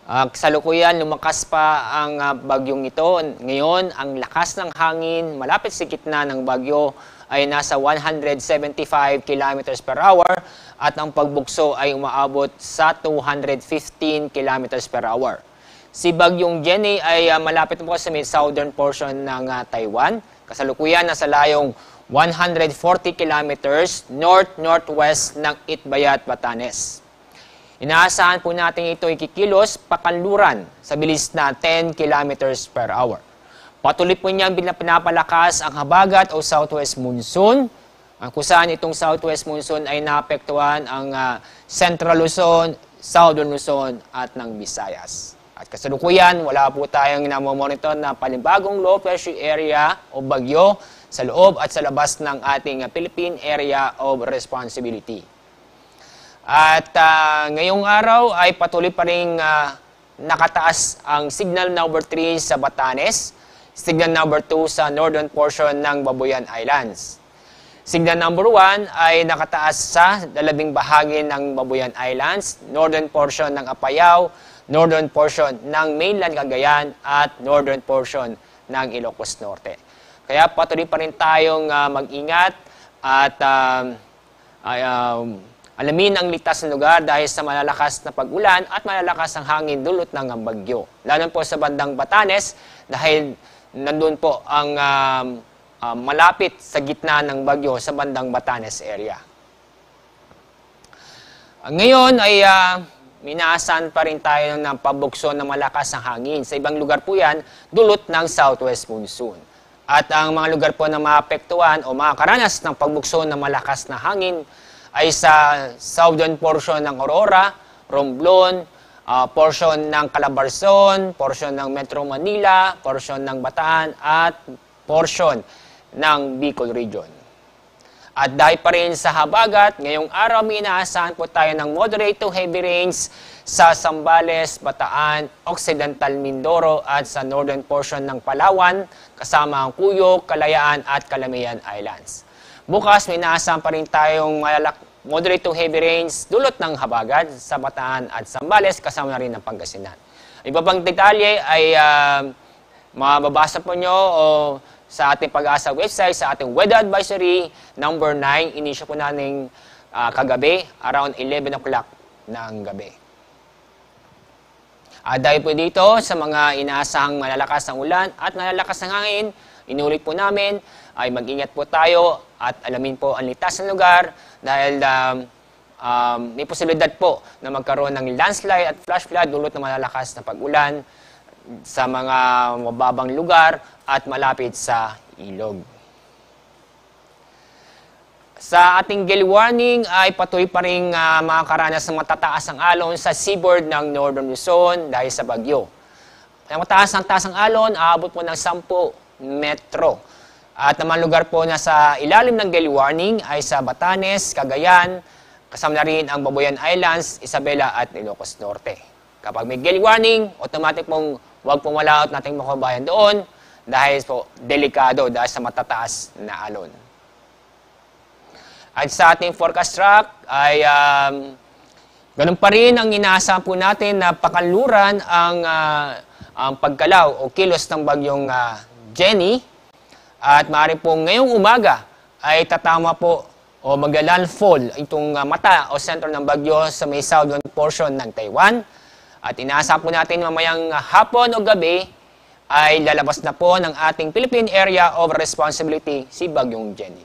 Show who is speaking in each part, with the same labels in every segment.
Speaker 1: Kasalukuyan, lumakas pa ang bagyong ito. Ngayon, ang lakas ng hangin malapit sa gitna ng bagyo ay nasa 175 kilometers per hour at ang pagbugso ay umaabot sa 215 kilometers per hour. Si Bagyong Jenny ay malapit po sa southern portion ng Taiwan. Kasalukuyan, nasa layong 140 kilometers north-northwest ng Itbayat, Batanes. Inaasahan po natin ito ikikilos pakanluran sa bilis na 10 kilometers per hour. Patuloy po niyang pinapalakas ang habagat o southwest monsoon, kung saan itong southwest monsoon ay naapektuhan ang Central Luzon, Southern Luzon at ng Visayas. At kasalukuyan, wala po tayong namomonitor na panibagong low pressure area o bagyo sa loob at sa labas ng ating Philippine Area of Responsibility. At ngayong araw ay patuloy pa rin nakataas ang signal number 3 sa Batanes, signal number 2 sa northern portion ng Babuyan Islands. Signal number 1 ay nakataas sa dalawing bahagi ng Babuyan Islands, northern portion ng Apayao, northern portion ng mainland Cagayan at northern portion ng Ilocos Norte. Kaya patuloy pa rin tayong mag-ingat at alamin ang ligtas na lugar dahil sa malalakas na pag-ulan at malalakas ang hangin dulot ng bagyo. Lalo po sa bandang Batanes dahil nandun po ang malapit sa gitna ng bagyo sa bandang Batanes area. Ngayon ay minaasan pa rin tayo ng pabukso na malakas ang hangin. Sa ibang lugar po yan, dulot ng southwest monsoon. At ang mga lugar po na maapektuhan o makakaranas ng pagbukso na malakas na hangin ay sa southern portion ng Aurora, Romblon, portion ng Calabarzon, portion ng Metro Manila, portion ng Bataan, at portion ng Bicol Region. At dahil pa rin sa habagat, ngayong araw may inaasahan po tayo ng moderate to heavy rains sa Zambales, Bataan, Occidental Mindoro at sa northern portion ng Palawan, kasama ang Cuyo, Kalayaan at Calamian Islands. Bukas, may inaasahan pa rin tayong moderate to heavy rains dulot ng habagat sa Bataan at Zambales, kasama na rin ng Pangasinan. Iba pang detalye ay mababasa po nyo sa ating Pag-asa website, sa ating weather advisory number 9. Inisyo po natin kagabi, around 11 o'clock ng gabi. Dahil po dito sa mga inaasahang malalakas ang ulan at malalakas ang hangin, inulit po namin ay mag-ingat po tayo at alamin po ang ligtas ng lugar dahil may posibilidad po na magkaroon ng landslide at flash flood dulot ng malalakas na pag-ulan sa mga mababang lugar at malapit sa ilog. Sa ating gale warning ay patuloy pa rin makakaranas ng matataas ang alon sa seaboard ng Northern Luzon dahil sa bagyo. Ang taas ng alon, aabot po ng 10 metro. At naman lugar po na sa ilalim ng gale warning ay sa Batanes, Cagayan, kasama na rin ang Babuyan Islands, Isabela at Ilocos Norte. Kapag may gale warning, automatic pong huwag pong malaot nating mga kabayan doon dahil po delikado dahil sa matataas na alon. At sa ating forecast track ay ganun pa rin ang inaasahan po natin na pakanluran ang pagkalaw o kilos ng bagyong Jenny. At maaari po ngayong umaga ay tatama po o mag-landfall itong mata o sentro ng bagyo sa may southern portion ng Taiwan. At inaasahan po natin mamayang hapon o gabi ay lalabas na po ng ating Philippine Area of Responsibility si Bagyong Jenny.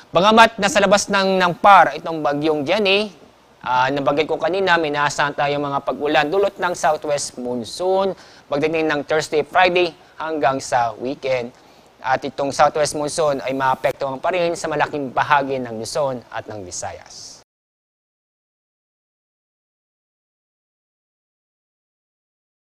Speaker 1: Bagamat nasa labas ng PAR itong Bagyong Jenny, nabagay ko kanina, may inaasahan tayo mga pag-ulan dulot ng southwest monsoon pagdating ng Thursday, Friday hanggang sa weekend. At itong southwest monsoon ay maapektuhan pa rin sa malaking bahagi ng Luzon at ng Visayas.